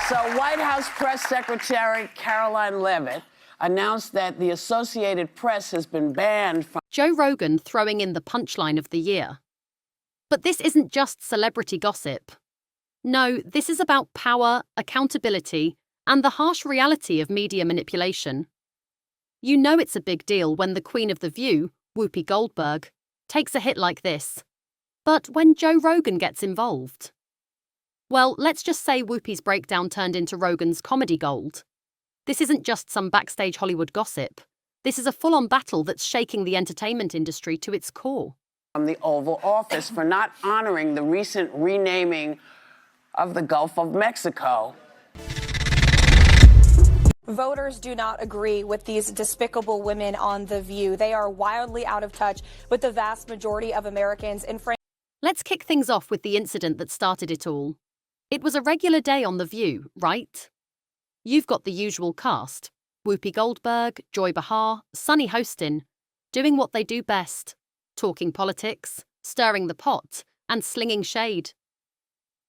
So White House Press Secretary Caroline Leavitt announced that the Associated Press has been banned from... Joe Rogan throwing in the punchline of the year. But this isn't just celebrity gossip. No, this is about power, accountability, and the harsh reality of media manipulation. You know it's a big deal when the Queen of The View, Whoopi Goldberg, takes a hit like this. But when Joe Rogan gets involved? Well, let's just say Whoopi's breakdown turned into Rogan's comedy gold. This isn't just some backstage Hollywood gossip. This is a full-on battle that's shaking the entertainment industry to its core. From the Oval Office for not honoring the recent renaming of the Gulf of Mexico. Voters do not agree with these despicable women on The View. They are wildly out of touch with the vast majority of Americans. Let's kick things off with the incident that started it all. It was a regular day on The View, right? You've got the usual cast, Whoopi Goldberg, Joy Behar, Sunny hosting, doing what they do best, talking politics, stirring the pot, and slinging shade.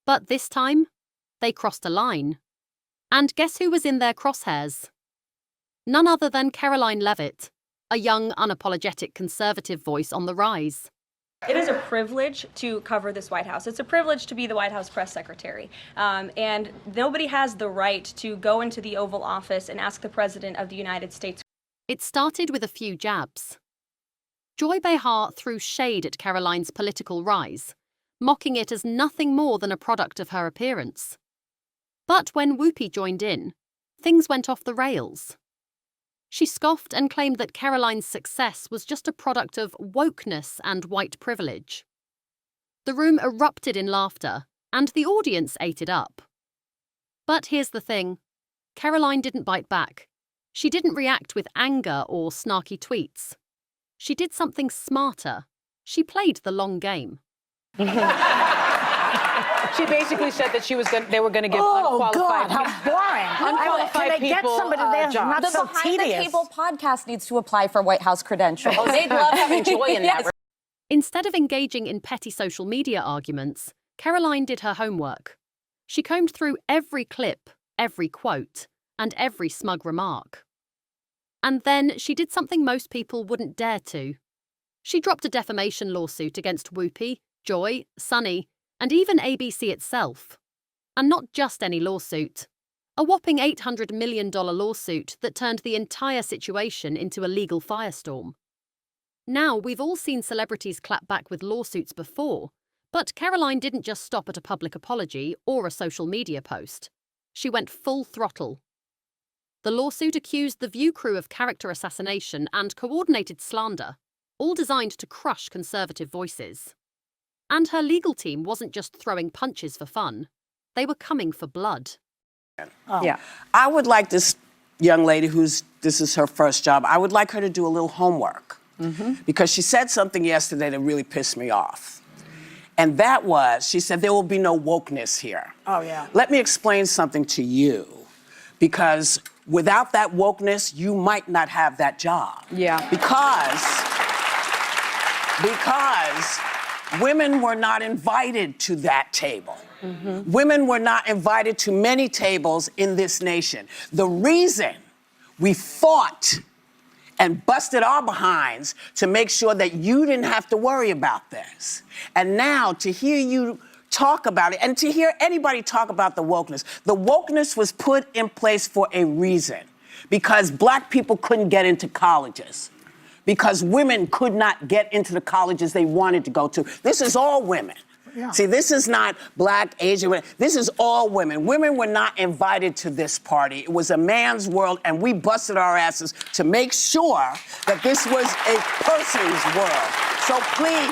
But this time, they crossed a line. And guess who was in their crosshairs? None other than Caroline Leavitt, a young, unapologetic conservative voice on the rise. It is a privilege to cover this White House. It's a privilege to be the White House press secretary. And nobody has the right to go into the Oval Office and ask the President of the United States. It started with a few jabs. Joy Behar threw shade at Caroline's political rise, mocking it as nothing more than a product of her appearance. But when Whoopi joined in, things went off the rails. She scoffed and claimed that Caroline's success was just a product of wokeness and white privilege. The room erupted in laughter, and the audience ate it up. But here's the thing. Caroline didn't bite back. She didn't react with anger or snarky tweets. She did something smarter. She played the long game. She basically said that they were going to give unqualified. God, how boring! Unqualified Can I get somebody there not The so Behind tedious? the Table podcast needs to apply for White House credentials. Oh, they'd love having Joy in that. Instead of engaging in petty social media arguments, Caroline did her homework. She combed through every clip, every quote, and every smug remark. And then she did something most people wouldn't dare to. She dropped a defamation lawsuit against Whoopi, Joy, Sunny, and even ABC itself. And not just any lawsuit. A whopping $800 million lawsuit that turned the entire situation into a legal firestorm. Now, we've all seen celebrities clap back with lawsuits before, but Caroline didn't just stop at a public apology or a social media post. She went full throttle. The lawsuit accused the View crew of character assassination and coordinated slander, all designed to crush conservative voices. And her legal team wasn't just throwing punches for fun. They were coming for blood. Yeah. I would like this young lady this is her first job, I would like her to do a little homework. Because she said something yesterday that really pissed me off. And that was, she said, there will be no wokeness here. Oh, yeah. Let me explain something to you. Because without that wokeness, you might not have that job. Yeah. Because women were not invited to that table. Women were not invited to many tables in this nation. The reason we fought and busted our behinds to make sure that you didn't have to worry about this. And now to hear you talk about it and to hear anybody talk about the wokeness was put in place for a reason. Because black people couldn't get into colleges. Because women could not get into the colleges they wanted to go to. This is all women. Yeah. See, this is not black, Asian women. This is all women. Women were not invited to this party. It was a man's world, and we busted our asses to make sure that this was a person's world. So please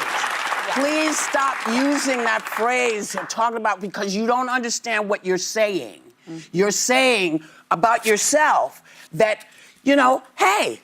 stop using that phrase and talking about, because you don't understand what you're saying. You're saying about yourself that, hey,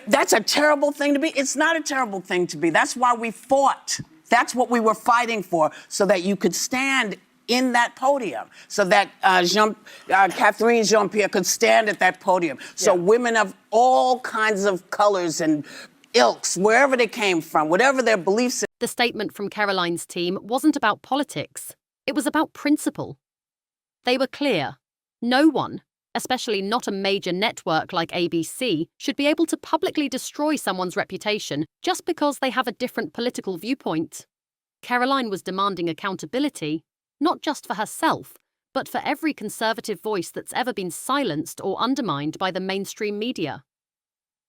that's a terrible thing to be. It's not a terrible thing to be. That's why we fought. That's what we were fighting for, so that you could stand in that podium, so that Catherine Jean-Pierre could stand at that podium. So women of all kinds of colors and ilks, wherever they came from, whatever their beliefs. The statement from Caroline's team wasn't about politics. It was about principle. They were clear. No one, especially not a major network like ABC, should be able to publicly destroy someone's reputation just because they have a different political viewpoint. Caroline was demanding accountability, not just for herself, but for every conservative voice that's ever been silenced or undermined by the mainstream media.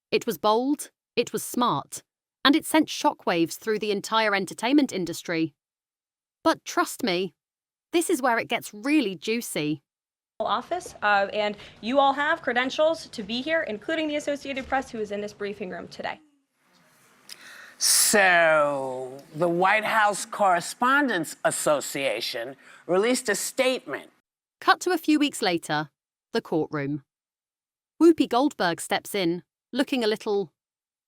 It was bold, it was smart, and it sent shockwaves through the entire entertainment industry. But trust me, this is where it gets really juicy. Office, and you all have credentials to be here, including the Associated Press, who is in this briefing room today. So, the White House Correspondents Association released a statement. Cut to a few weeks later, the courtroom. Whoopi Goldberg steps in, looking a little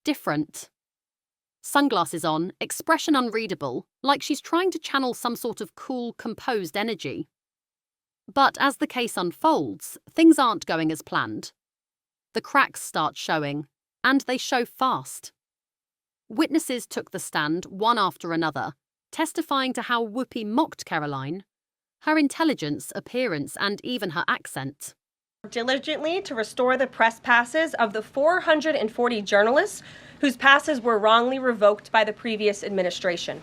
different. Sunglasses on, expression unreadable, like she's trying to channel some sort of cool, composed energy. But as the case unfolds, things aren't going as planned. The cracks start showing, and they show fast. Witnesses took the stand, one after another, testifying to how Whoopi mocked Caroline, her intelligence, appearance, and even her accent. Diligently to restore the press passes of the 440 journalists whose passes were wrongly revoked by the previous administration.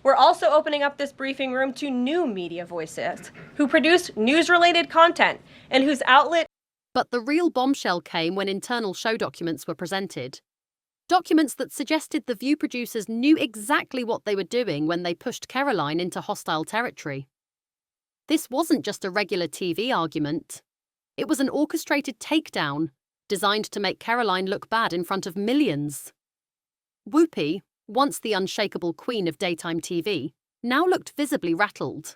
We're also opening up this briefing room to new media voices who produce news-related content and whose outlet. But the real bombshell came when internal show documents were presented. Documents that suggested the View producers knew exactly what they were doing when they pushed Caroline into hostile territory. This wasn't just a regular TV argument. It was an orchestrated takedown, designed to make Caroline look bad in front of millions. Whoopi, once the unshakable queen of daytime TV, now looked visibly rattled.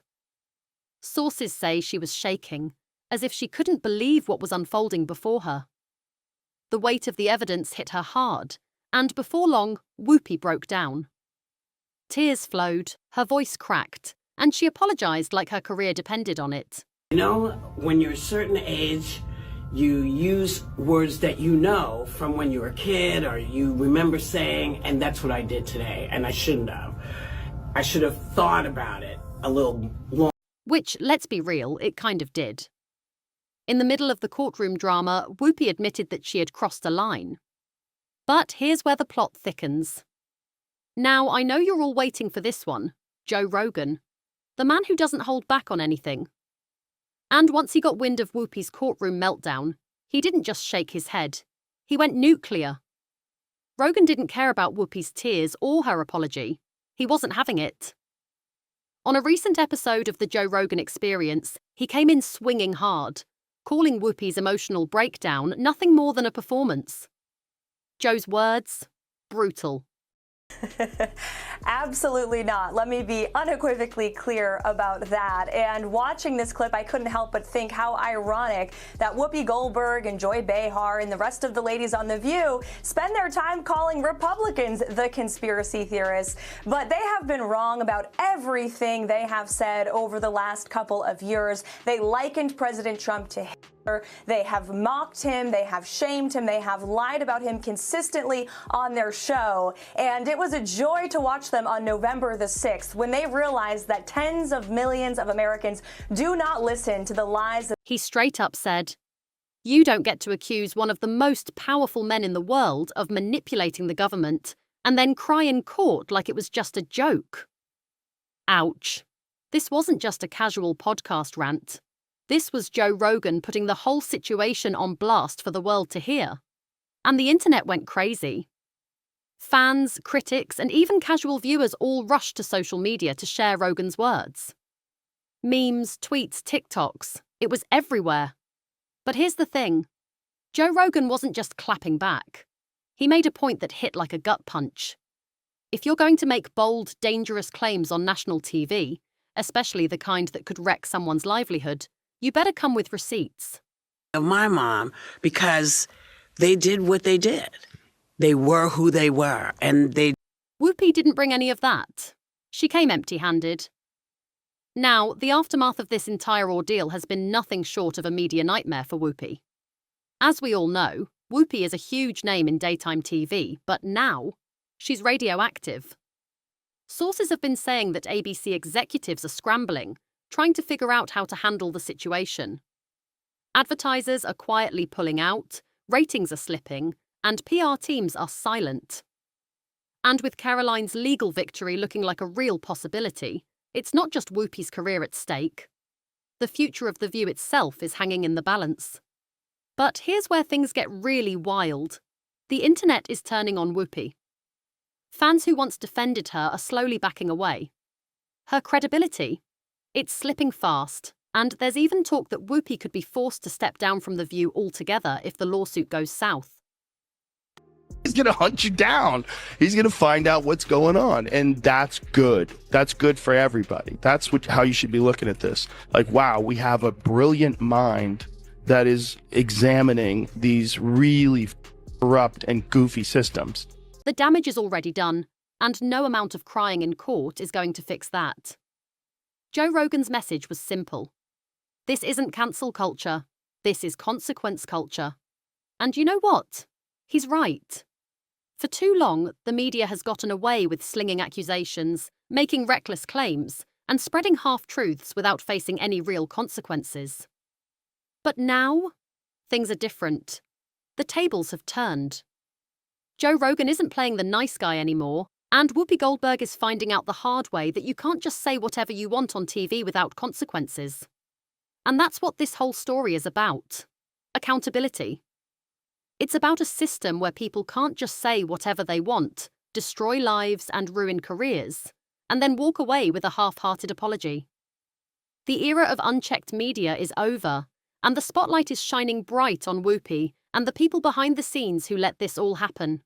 Sources say she was shaking, as if she couldn't believe what was unfolding before her. The weight of the evidence hit her hard, and before long, Whoopi broke down. Tears flowed, her voice cracked, and she apologized like her career depended on it. You know, when you're a certain age, you use words that you know from when you were a kid or you remember saying, and that's what I did today, and I shouldn't have. I should have thought about it a little longer. Which, let's be real, it kind of did. In the middle of the courtroom drama, Whoopi admitted that she had crossed a line. But here's where the plot thickens. Now, I know you're all waiting for this one, Joe Rogan, the man who doesn't hold back on anything. And once he got wind of Whoopi's courtroom meltdown, he didn't just shake his head. He went nuclear. Rogan didn't care about Whoopi's tears or her apology. He wasn't having it. On a recent episode of the Joe Rogan Experience, he came in swinging hard, calling Whoopi's emotional breakdown nothing more than a performance. Joe's words? Brutal. Absolutely not. Let me be unequivocally clear about that. And watching this clip, I couldn't help but think how ironic that Whoopi Goldberg and Joy Behar and the rest of the ladies on The View spend their time calling Republicans the conspiracy theorists. But they have been wrong about everything they have said over the last couple of years. They likened President Trump to Hitler. They have mocked him. They have shamed him. They have lied about him consistently on their show. And it was a joy to watch them on November the 6th when they realized that tens of millions of Americans do not listen to the lies. He straight up said, "You don't get to accuse one of the most powerful men in the world of manipulating the government and then cry in court like it was just a joke." Ouch. This wasn't just a casual podcast rant. This was Joe Rogan putting the whole situation on blast for the world to hear. And the internet went crazy. Fans, critics, and even casual viewers all rushed to social media to share Rogan's words. Memes, tweets, TikToks, it was everywhere. But here's the thing. Joe Rogan wasn't just clapping back. He made a point that hit like a gut punch. If you're going to make bold, dangerous claims on national TV, especially the kind that could wreck someone's livelihood, you better come with receipts. Of my mom, because they did what they did. They were who they were, and they... Whoopi didn't bring any of that. She came empty-handed. Now, the aftermath of this entire ordeal has been nothing short of a media nightmare for Whoopi. As we all know, Whoopi is a huge name in daytime TV, but now, she's radioactive. Sources have been saying that ABC executives are scrambling, trying to figure out how to handle the situation. Advertisers are quietly pulling out, ratings are slipping, and PR teams are silent. And with Caroline's legal victory looking like a real possibility, it's not just Whoopi's career at stake. The future of The View itself is hanging in the balance. But here's where things get really wild. The internet is turning on Whoopi. Fans who once defended her are slowly backing away. Her credibility? It's slipping fast, and there's even talk that Whoopi could be forced to step down from The View altogether if the lawsuit goes south. He's going to hunt you down. He's going to find out what's going on. And that's good. That's good for everybody. That's how you should be looking at this. Like, wow, we have a brilliant mind that is examining these really corrupt and goofy systems. The damage is already done, and no amount of crying in court is going to fix that. Joe Rogan's message was simple. This isn't cancel culture. This is consequence culture. And you know what? He's right. For too long, the media has gotten away with slinging accusations, making reckless claims, and spreading half-truths without facing any real consequences. But now, things are different. The tables have turned. Joe Rogan isn't playing the nice guy anymore, and Whoopi Goldberg is finding out the hard way that you can't just say whatever you want on TV without consequences. And that's what this whole story is about. Accountability. It's about a system where people can't just say whatever they want, destroy lives and ruin careers, and then walk away with a half-hearted apology. The era of unchecked media is over, and the spotlight is shining bright on Whoopi and the people behind the scenes who let this all happen.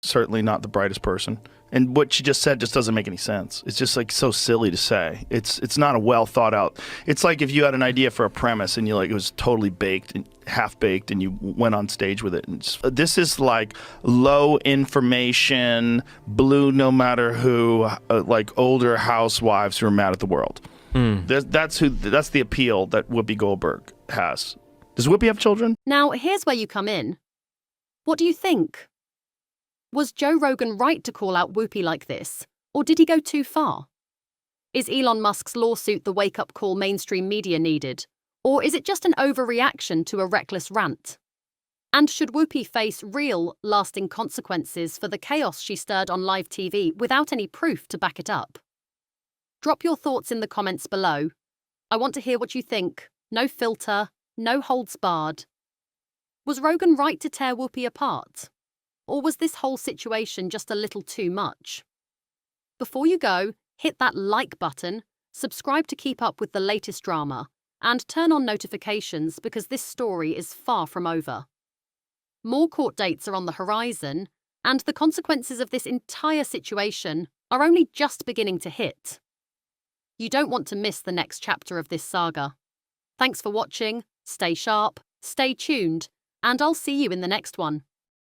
Certainly not the brightest person. And what she just said just doesn't make any sense. It's just like so silly to say. It's not a well thought out. It's like if you had an idea for a premise and it was totally baked and half baked and you went on stage with it. And this is like low information, blue no matter who, like older housewives who are mad at the world. That's the appeal that Whoopi Goldberg has. Does Whoopi have children? Now, here's where you come in. What do you think? Was Joe Rogan right to call out Whoopi like this, or did he go too far? Is Elon Musk's lawsuit the wake-up call mainstream media needed, or is it just an overreaction to a reckless rant? And should Whoopi face real, lasting consequences for the chaos she stirred on live TV without any proof to back it up? Drop your thoughts in the comments below. I want to hear what you think. No filter, no holds barred. Was Rogan right to tear Whoopi apart? Or was this whole situation just a little too much? Before you go, hit that like button, subscribe to keep up with the latest drama, and turn on notifications because this story is far from over. More court dates are on the horizon, and the consequences of this entire situation are only just beginning to hit. You don't want to miss the next chapter of this saga. Thanks for watching, stay sharp, stay tuned, and I'll see you in the next one.